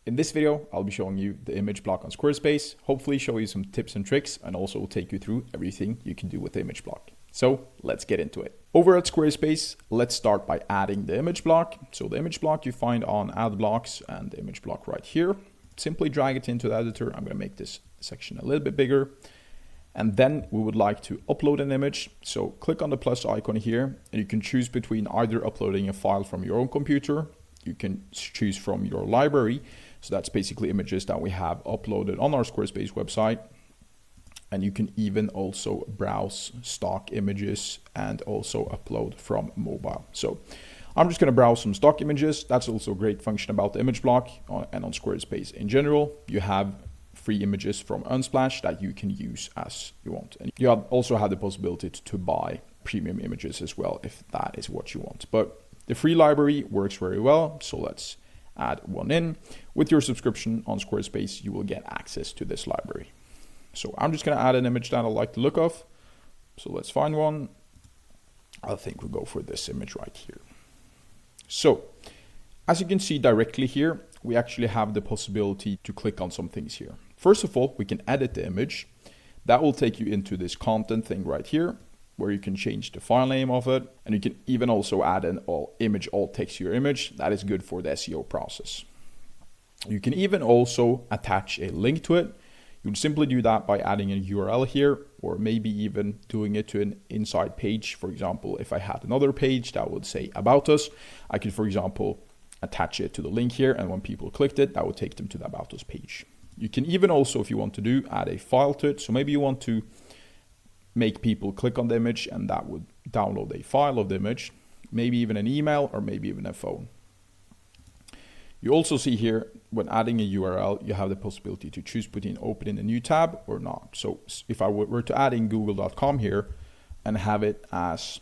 In this video, I'll be showing you the image block on Squarespace, hopefully show you some tips and tricks, and also take you through everything you can do with the image block. So let's get into it. Over at Squarespace, let's start by adding the image block. So the image block you find on Add Blocks and the image block right here. Simply drag it into the editor. I'm going to make this section a little bit bigger. And then we would like to upload an image. So click on the plus icon here, and you can choose between either uploading a file from your own computer. You can choose from your library. So that's basically images that we have uploaded on our Squarespace website. And you can even also browse stock images and also upload from mobile. So I'm just going to browse some stock images. That's also a great function about the image block and on Squarespace in general. You have free images from Unsplash that you can use as you want. And you also have the possibility to buy premium images as well if that is what you want. But the free library works very well. So let's add one in. With your subscription on Squarespace, you will get access to this library. So I'm just going to add an image that I like the look of. So let's find one. I think we'll go for this image right here. So as you can see directly here, we actually have the possibility to click on some things here. First of all, we can edit the image. That will take you into this content thing right here, where you can change the file name of it. And you can even also add an alt text to your image. That is good for the SEO process. You can even also attach a link to it. You would simply do that by adding a URL here, or maybe even doing it to an inside page. For example, if I had another page that would say about us, I could, for example, attach it to the link here. And when people clicked it, that would take them to the about us page. You can even also, if you want to do, add a file to it. So maybe you want to make people click on the image and that would download a file of the image, maybe even an email or maybe even a phone. You also see here, when adding a URL, you have the possibility to choose between opening a new tab or not. So if I were to add in google.com here and have it as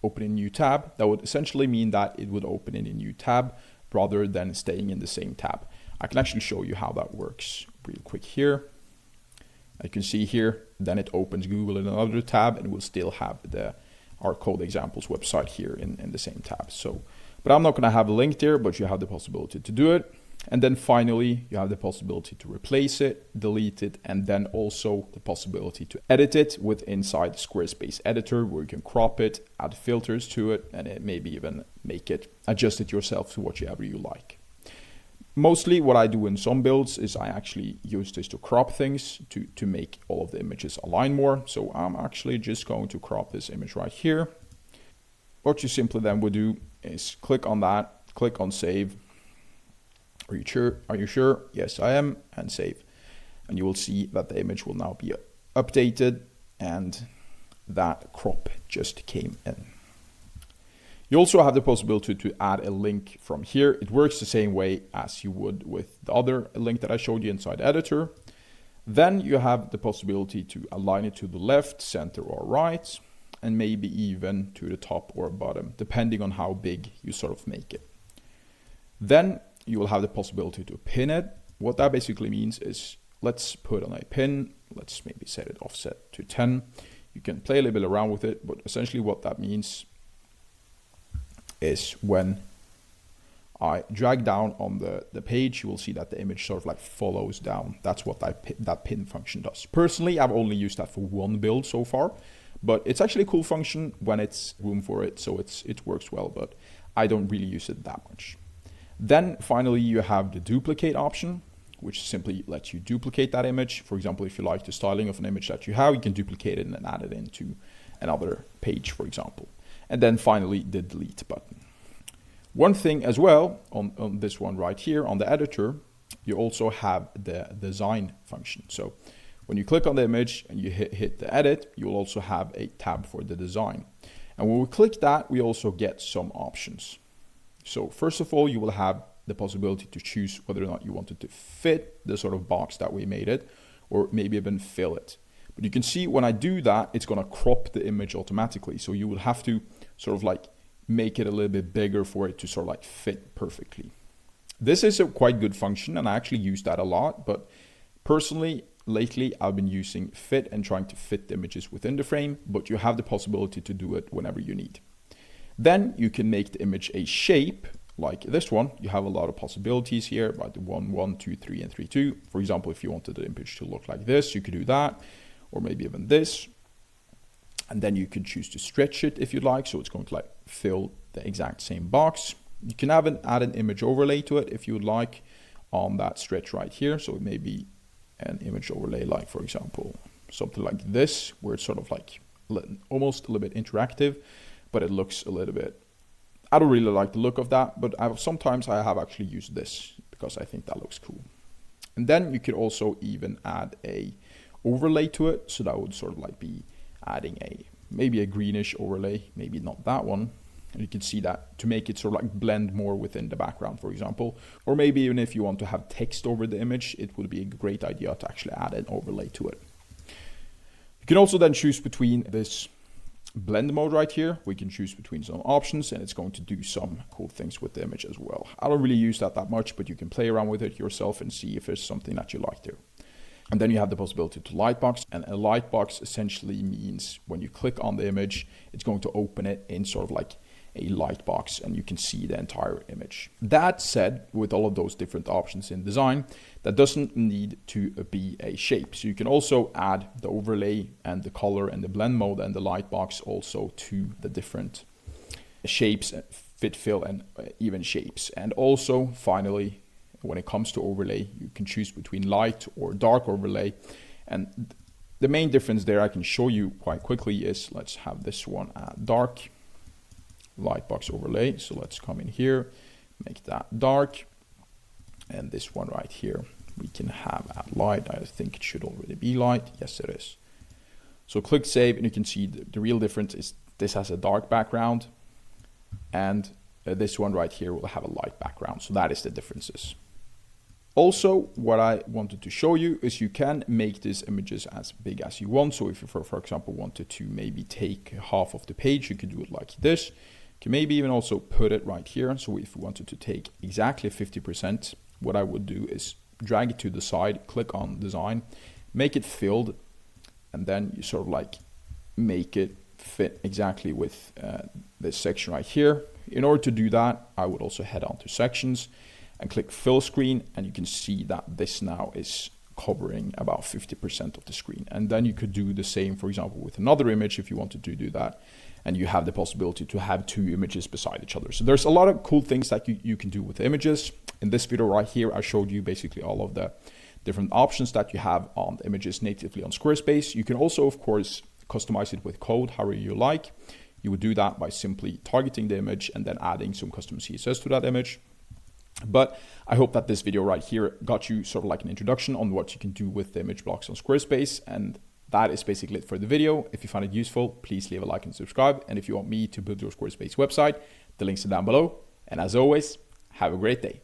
open a new tab, that would essentially mean that it would open in a new tab rather than staying in the same tab. I can actually show you how that works real quick here. You can see here, then it opens Google in another tab and we'll still have our code examples website here in the same tab. So, but I'm not going to have a link there, but you have the possibility to do it. And then finally, you have the possibility to replace it, delete it, and then also the possibility to edit it with inside the Squarespace editor, where you can crop it, add filters to it, and maybe even adjust it yourself to whatever you like. Mostly what I do in some builds is I actually use this to crop things to make all of the images align more. So I'm actually just going to crop this image right here. What you simply then would do is click on that, click on save. Are you sure? Are you sure? Yes, I am, and save. And you will see that the image will now be updated and that crop just came in. You also have the possibility to add a link from here. It works the same way as you would with the other link that I showed you inside the editor. Then you have the possibility to align it to the left, center, or right, and maybe even to the top or bottom, depending on how big you sort of make it. Then you will have the possibility to pin it. What that basically means is, let's put on a pin. Let's maybe set it offset to 10. You can play a little bit around with it, but essentially what that means is when I drag down on the page, you will see that the image sort of like follows down. That's what that pin function does. Personally, I've only used that for one build so far, but it's actually a cool function when it's room for it. So it works well, but I don't really use it that much. Then finally, you have the duplicate option, which simply lets you duplicate that image. For example, if you like the styling of an image that you have, you can duplicate it and add it into another page, for example. And then finally, the delete button. One thing as well on this one right here on the editor, you also have the design function. So when you click on the image and you hit the edit, you will also have a tab for the design. And when we click that, we also get some options. So first of all, you will have the possibility to choose whether or not you wanted to fit the sort of box that we made it, or maybe even fill it. But you can see when I do that, it's going to crop the image automatically. So you will have to sort of like make it a little bit bigger for it to sort of like fit perfectly. This is a quite good function and I actually use that a lot, but personally, lately I've been using fit and trying to fit the images within the frame, but you have the possibility to do it whenever you need. Then you can make the image a shape like this one, you have a lot of possibilities here, right? The 1, 1, 2, 3, and 3, 2. For example, if you wanted the image to look like this, you could do that, or maybe even this. And then you could choose to stretch it if you'd like. So it's going to like fill the exact same box. You can add an image overlay to it if you would like on that stretch right here. So it may be an image overlay, like for example, something like this, where it's sort of like almost a little bit interactive, but it looks a little bit, I don't really like the look of that, but sometimes I have actually used this because I think that looks cool. And then you could also even add a overlay to it. So that would sort of like be adding maybe a greenish overlay, maybe not that one. And you can see that to make it sort of like blend more within the background, for example. Or maybe even if you want to have text over the image, it would be a great idea to actually add an overlay to it. You can also then choose between this blend mode right here. We can choose between some options, and it's going to do some cool things with the image as well. I don't really use that much, but you can play around with it yourself and see if there's something that you like there. And then you have the possibility to lightbox, and a lightbox essentially means when you click on the image, it's going to open it in sort of like a lightbox, and you can see the entire image. That said, with all of those different options in design, that doesn't need to be a shape. So you can also add the overlay and the color and the blend mode and the lightbox also to the different shapes, fit, fill, and even shapes. And also, finally, when it comes to overlay, you can choose between light or dark overlay. And the main difference there I can show you quite quickly is, let's have this one at dark, lightbox overlay. So let's come in here, make that dark. And this one right here, we can have at light. I think it should already be light. Yes, it is. So click save, and you can see the real difference is this has a dark background, and this one right here will have a light background. So that is the differences. Also, what I wanted to show you is you can make these images as big as you want. So if you, for example, wanted to maybe take half of the page, you could do it like this. You can maybe even also put it right here. So if you wanted to take exactly 50%, what I would do is drag it to the side, click on design, make it filled, and then you sort of like make it fit exactly with this section right here. In order to do that, I would also head on to sections and click fill screen, and you can see that this now is covering about 50% of the screen. And then you could do the same, for example, with another image if you wanted to do that, and you have the possibility to have two images beside each other. So there's a lot of cool things that you can do with images. In this video right here, I showed you basically all of the different options that you have on the images natively on Squarespace. You can also, of course, customize it with code however you like. You would do that by simply targeting the image and then adding some custom CSS to that image. But I hope that this video right here got you sort of like an introduction on what you can do with the image blocks on Squarespace. And that is basically it for the video. If you found it useful, please leave a like and subscribe. And if you want me to build your Squarespace website, the links are down below. And as always, have a great day.